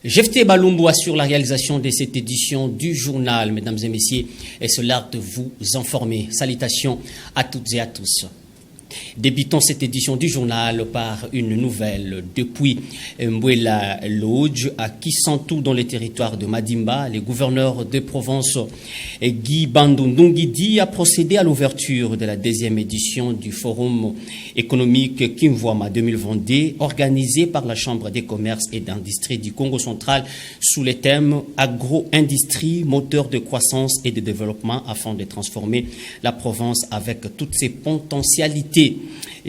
Jefté Balumbo assure la réalisation de cette édition du journal. Mesdames et messieurs, et c'est l'art de vous informer. Salutations à toutes et à tous. Débutons cette édition du journal par une nouvelle. Depuis Mbouela Lodge à Kisantou dans le territoire de Madimba, le gouverneur de Provence Guy Bandundungidi a procédé à l'ouverture de la deuxième édition du Forum économique Kimvouama 2022 organisé par la Chambre des commerces et d'industrie du Congo central sous le thème agro-industrie, moteur de croissance et de développement afin de transformer la province avec toutes ses potentialités.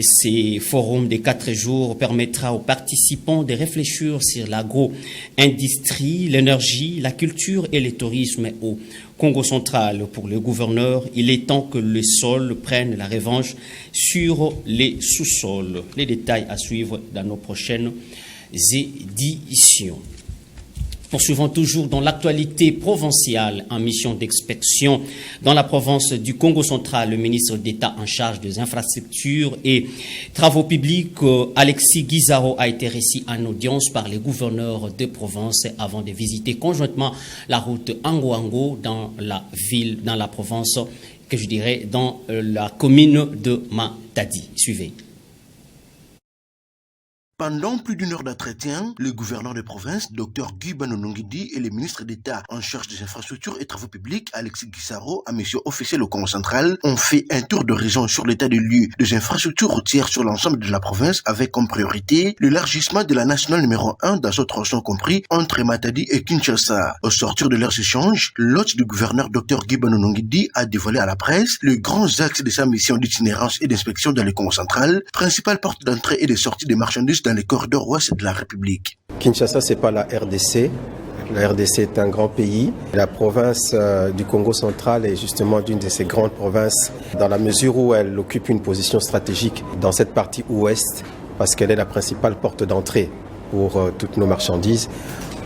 Ce forum de 4 jours permettra aux participants de réfléchir sur l'agro-industrie, l'énergie, la culture et le tourisme au Congo central. Pour le gouverneur, il est temps que le sol prenne la revanche sur les sous-sols. Les détails à suivre dans nos prochaines éditions. Poursuivons toujours dans l'actualité provinciale en mission d'inspection dans la province du Congo central. Le ministre d'État en charge des infrastructures et travaux publics, Alexis Guizaro, a été reçu en audience par les gouverneurs de province avant de visiter conjointement la route Ango-Ango dans la ville, dans la province, que je dirais dans la commune de Matadi. Suivez. Pendant plus d'une heure d'entretien, le gouverneur de province, Dr Guy Bandundungidi, et le ministre d'État en charge des infrastructures et travaux publics, Alexis Guizaro, à mission officielle au Congo central, ont fait un tour de région sur l'état des lieux des infrastructures routières sur l'ensemble de la province avec comme priorité l'élargissement de la nationale numéro 1 dans son tronçon compris entre Matadi et Kinshasa. Au sortir de leurs échanges, l'hôte du gouverneur Dr Guy Bandundungidi a dévoilé à la presse les grands axes de sa mission d'itinérance et d'inspection dans le Congo central, principale porte d'entrée et de sortie des marchandises dans les corridors ouest de la République. Kinshasa, c'est pas la RDC. La RDC est un grand pays. La province du Congo central est justement d'une de ces grandes provinces dans la mesure où elle occupe une position stratégique dans cette partie ouest parce qu'elle est la principale porte d'entrée pour toutes nos marchandises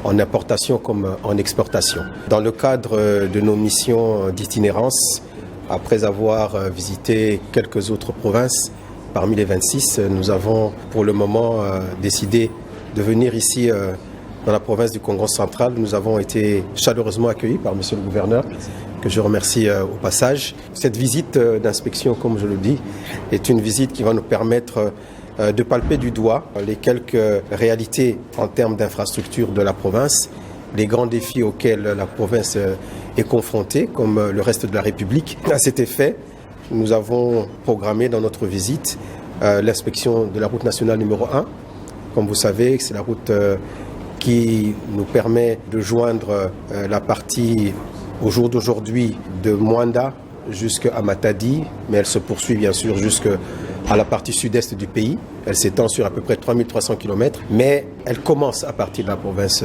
en importation comme en exportation. Dans le cadre de nos missions d'itinérance, après avoir visité quelques autres provinces, parmi les 26, nous avons pour le moment décidé de venir ici dans la province du Congo central. Nous avons été chaleureusement accueillis par monsieur le gouverneur, que je remercie au passage. Cette visite d'inspection, comme je le dis, est une visite qui va nous permettre de palper du doigt les quelques réalités en termes d'infrastructures de la province, les grands défis auxquels la province est confrontée, comme le reste de la République. À cet effet, nous avons programmé dans notre visite l'inspection de la route nationale numéro 1. Comme vous savez, c'est la route qui nous permet de joindre la partie au jour d'aujourd'hui de Mwanda jusqu'à Matadi, mais elle se poursuit bien sûr jusqu'à la partie sud-est du pays. Elle s'étend sur à peu près 3300 km, mais elle commence à partir de la province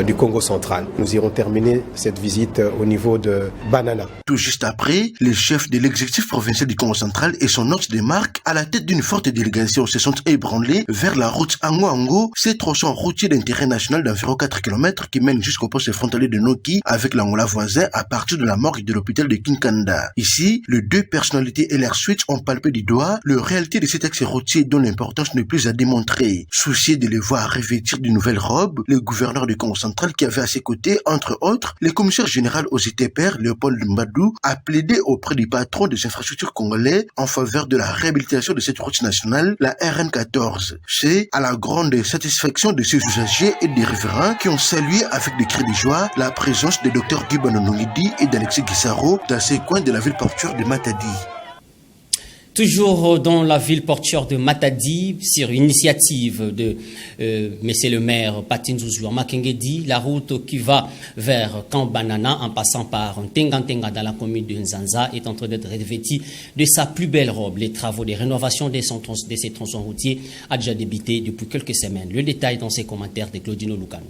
du Congo central. Nous irons terminer cette visite au niveau de Banana. Tout juste après, les chefs de l'exécutif provincial du Congo central et son hôte de marque, à la tête d'une forte délégation, se sont ébranlés vers la route Ango-Ango, ces tronçons routiers d'intérêt national d'environ 4 km qui mènent jusqu'au poste frontalier de Noki avec l'Angola voisin à partir de la morgue de l'hôpital de Kinkanda. Ici, les deux personnalités et leur suite ont palpé du doigt la réalité de cet axe routier dont l'importance n'est plus à démontrer. Soucié de les voir revêtir de nouvelles robes, le gouverneur du Congo central qui avait à ses côtés, entre autres, le commissaire général aux ITPR, Léopold Mbadou, a plaidé auprès du patron des infrastructures congolais en faveur de la réhabilitation de cette route nationale, la RN14. C'est à la grande satisfaction de ses usagers et des riverains qui ont salué avec des cris de joie la présence de Dr Guy Bandundungidi et d'Alexis Guizaro dans ces coins de la ville portuaire de Matadi. Toujours dans la ville portuaire de Matadi, sur initiative de monsieur le maire Patinzouzou Makengedi, la route qui va vers Kambanana en passant par Tenga dans la commune de Nzanza est en train d'être revêtie de sa plus belle robe. Les travaux de rénovation de ces tronçons routiers a déjà débuté depuis quelques semaines. Le détail dans ces commentaires de Claudino Lucano.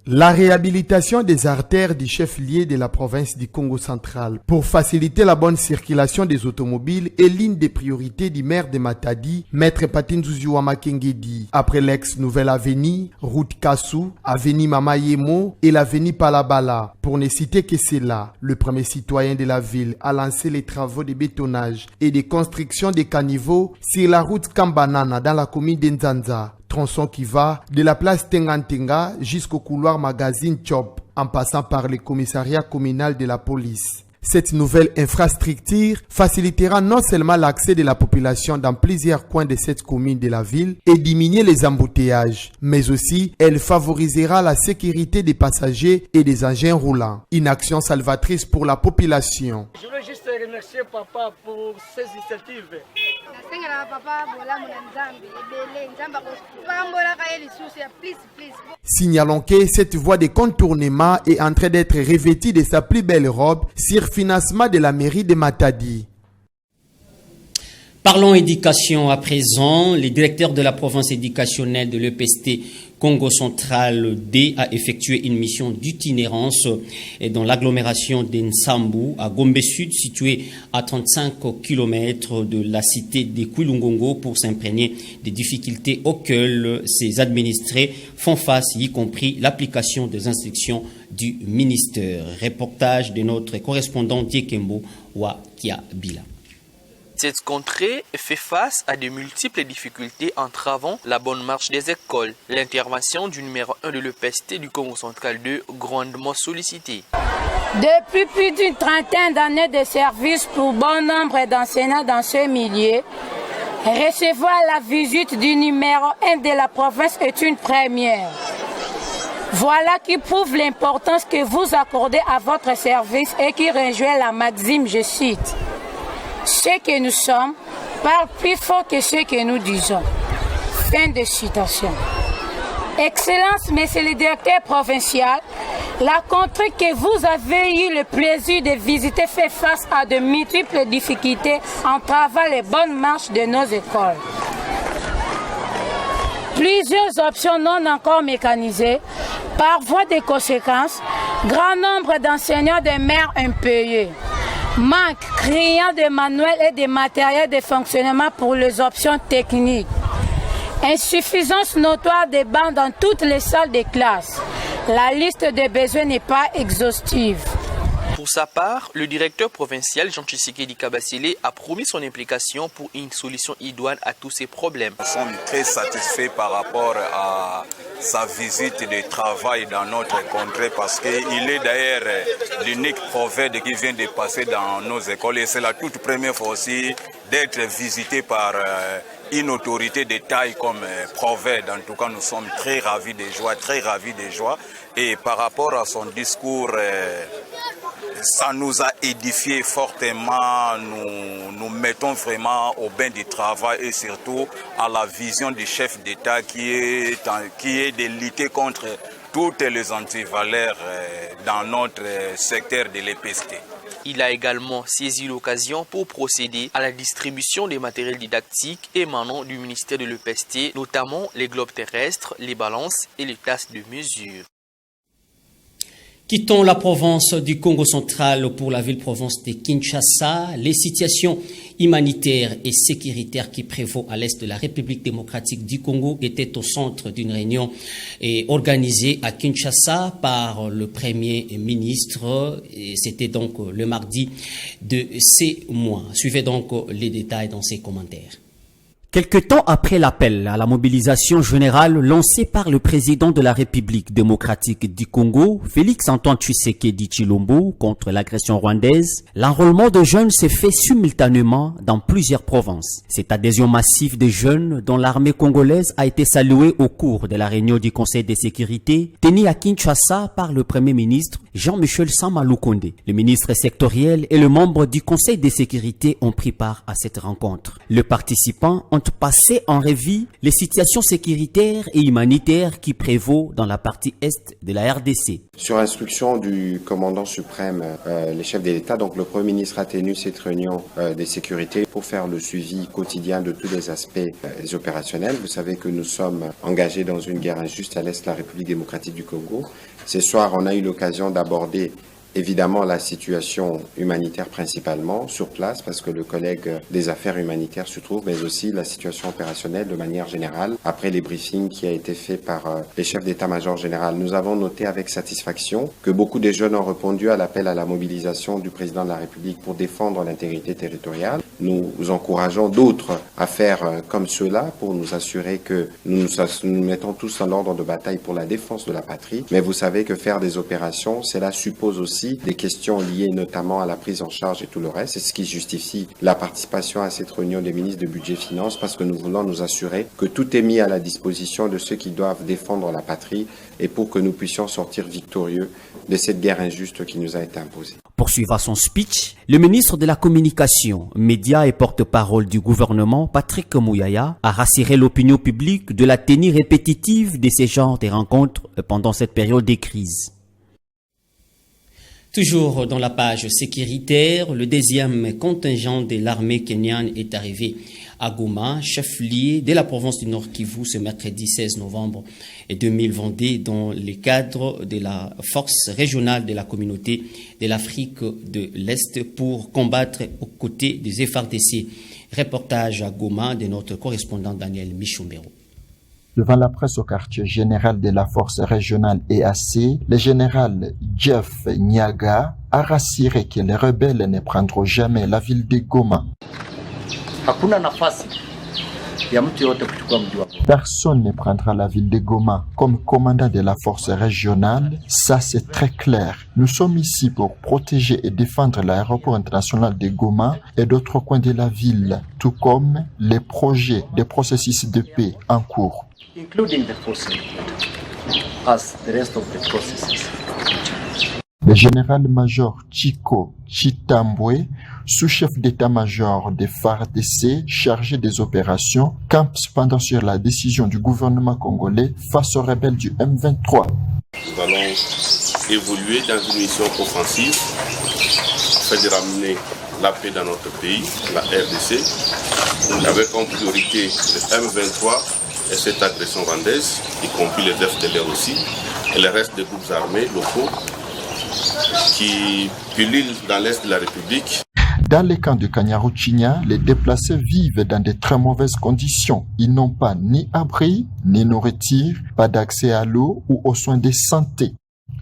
La réhabilitation des artères du chef-lieu de la province du Congo central pour faciliter la bonne circulation des automobiles est l'une des priorités du maire de Matadi, Maître Patinzouzou Makengedi. Après l'ex-Nouvelle Avenue, route Kassou, avenue Mamayemo et l'avenue Palabala. Pour ne citer que cela, le premier citoyen de la ville a lancé les travaux de bétonnage et de construction des caniveaux sur la route Kambanana dans la commune d'Nzanza. Tronçon qui va de la place Tenga jusqu'au couloir magazine Chop, en passant par le commissariat communal de la police. Cette nouvelle infrastructure facilitera non seulement l'accès de la population dans plusieurs coins de cette commune de la ville et diminuer les embouteillages, mais aussi elle favorisera la sécurité des passagers et des engins roulants. Une action salvatrice pour la population. Je voulais juste remercier papa pour ces initiatives. Signalons que cette voie de contournement est en train d'être revêtue de sa plus belle robe sur financement de la mairie de Matadi. Parlons éducation à présent. Le directeur de la province éducationnelle de l'EPST Congo central D a effectué une mission d'itinérance dans l'agglomération d'Nsambu à Gombe Sud, située à 35 km de la cité de Kwilungongo, pour s'imprégner des difficultés auxquelles ses administrés font face, y compris l'application des instructions du ministère. Reportage de notre correspondant Diekembo Wakiabila. Cette contrée fait face à de multiples difficultés entravant la bonne marche des écoles. L'intervention du numéro 1 de l'EPST du Congo central 2 grandement sollicitée. Depuis plus d'une trentaine d'années de service pour bon nombre d'enseignants dans ce milieu, recevoir la visite du numéro 1 de la province est une première. Voilà qui prouve l'importance que vous accordez à votre service et qui rejoint la maxime, je cite. Ce que nous sommes parle plus fort que ce que nous disons. Fin de citation. Excellence, monsieur le directeur provincial, la contrée que vous avez eu le plaisir de visiter fait face à de multiples difficultés entravant les bonnes marches de nos écoles. Plusieurs options non encore mécanisées, par voie de conséquences, grand nombre d'enseignants demeurent impayés. Manque criant de manuels et de matériel de fonctionnement pour les options techniques. Insuffisance notoire des bancs dans toutes les salles de classe. La liste des besoins n'est pas exhaustive. Pour sa part, le directeur provincial Jean Tshisekedi Kabasile a promis son implication pour une solution idoine à tous ces problèmes. Nous sommes très satisfaits par rapport à sa visite de travail dans notre contrée parce qu'il est d'ailleurs l'unique prophète qui vient de passer dans nos écoles et c'est la toute première fois aussi d'être visité par une autorité de taille comme prophète. En tout cas, nous sommes très ravis de joie, et par rapport à son discours, ça nous a édifié fortement. Nous mettons vraiment au bain du travail et surtout à la vision du chef d'État qui est de lutter contre toutes les antivaleurs dans notre secteur de l'EPST. Il a également saisi l'occasion pour procéder à la distribution des matériels didactiques émanant du ministère de l'EPST, notamment les globes terrestres, les balances et les tasses de mesure. Quittons la province du Congo central pour la ville-province de Kinshasa. Les situations humanitaires et sécuritaires qui prévaut à l'est de la République démocratique du Congo étaient au centre d'une réunion organisée à Kinshasa par le Premier ministre. C'était donc le mardi de ces mois. Suivez donc les détails dans ces commentaires. Quelque temps après l'appel à la mobilisation générale lancé par le président de la République démocratique du Congo, Félix-Antoine Tshisekedi Tshilombo, contre l'agression rwandaise, l'enrôlement de jeunes s'est fait simultanément dans plusieurs provinces. Cette adhésion massive des jeunes dont l'armée congolaise a été saluée au cours de la réunion du Conseil de sécurité tenue à Kinshasa par le Premier ministre Jean-Michel Sama-Lukonde. Le ministre sectoriel et le membre du Conseil de sécurité ont pris part à cette rencontre. Les participants ont passé en revue les situations sécuritaires et humanitaires qui prévaut dans la partie est de la RDC. Sur instruction du commandant suprême, les chefs de l'État, donc le Premier ministre a tenu cette réunion de sécurité pour faire le suivi quotidien de tous les aspects opérationnels. Vous savez que nous sommes engagés dans une guerre injuste à l'est de la République démocratique du Congo. Ce soir, on a eu l'occasion d'aborder évidemment la situation humanitaire principalement sur place parce que le collègue des affaires humanitaires se trouve, mais aussi la situation opérationnelle de manière générale après les briefings qui a été fait par les chefs d'état-major général. Nous avons noté avec satisfaction que beaucoup de jeunes ont répondu à l'appel à la mobilisation du président de la République pour défendre l'intégrité territoriale. Nous encourageons d'autres à faire comme cela pour nous assurer que nous mettons tous dans l'ordre de bataille pour la défense de la patrie. Mais vous savez que faire des opérations, cela suppose aussi des questions liées notamment à la prise en charge et tout le reste. C'est ce qui justifie la participation à cette réunion des ministres de budget et finances parce que nous voulons nous assurer que tout est mis à la disposition de ceux qui doivent défendre la patrie et pour que nous puissions sortir victorieux de cette guerre injuste qui nous a été imposée. Poursuivant son speech, le ministre de la Communication, Médias et porte-parole du gouvernement, Patrick Mouyaya, a rassuré l'opinion publique de la tenue répétitive de ces genres de rencontres pendant cette période de crise. Toujours dans la page sécuritaire, le deuxième contingent de l'armée kenyane est arrivé à Goma, chef-lieu de la province du Nord Kivu, ce mercredi 16 novembre 2022, dans le cadre de la force régionale de la communauté de l'Afrique de l'Est pour combattre aux côtés des FARDC. Reportage à Goma de notre correspondant Daniel Michombero. Devant la presse au quartier général de la force régionale EAC, le général Jeff Nyaga a rassuré que les rebelles ne prendront jamais la ville de Goma. Personne ne prendra la ville de Goma comme commandant de la force régionale, ça c'est très clair. Nous sommes ici pour protéger et défendre l'aéroport international de Goma et d'autres coins de la ville, tout comme les projets des processus de paix en cours. Le général-major Chico Chitambwe, sous-chef d'état-major des FARDC chargé des opérations, campe cependant sur la décision du gouvernement congolais face aux rebelles du M23. Nous allons évoluer dans une mission offensive afin de ramener la paix dans notre pays, la RDC, avec en priorité le M23 et cette agression rwandaise, y compris les FDLR aussi, et le reste des groupes armés locaux qui pullulent dans l'est de la République. Dans les camps de Kanyaruchinya, les déplacés vivent dans de très mauvaises conditions. Ils n'ont pas ni abri, ni nourriture, pas d'accès à l'eau ou aux soins de santé.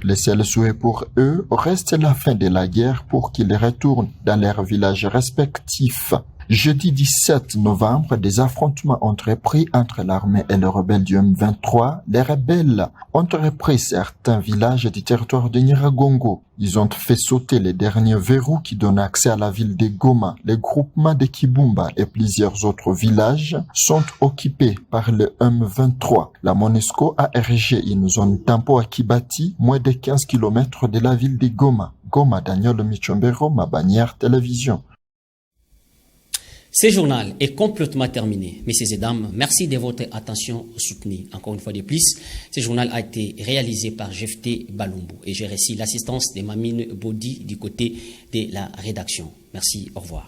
Le seul souhait pour eux reste la fin de la guerre pour qu'ils retournent dans leurs villages respectifs. Jeudi 17 novembre, des affrontements ont repris entre l'armée et les rebelles du M23. Les rebelles ont repris certains villages du territoire de Nyiragongo. Ils ont fait sauter les derniers verrous qui donnent accès à la ville de Goma. Les groupements de Kibumba et plusieurs autres villages sont occupés par le M23. La MONUSCO a érigé une zone tampon à Kibati, moins de 15 km de la ville de Goma. Goma, Daniel Michombero, ma bannière télévision. Ce journal est complètement terminé. Messieurs et dames, merci de votre attention soutenue. Encore une fois de plus, ce journal a été réalisé par Jefté Balumbu et j'ai reçu l'assistance de Mamine Bodi du côté de la rédaction. Merci, au revoir.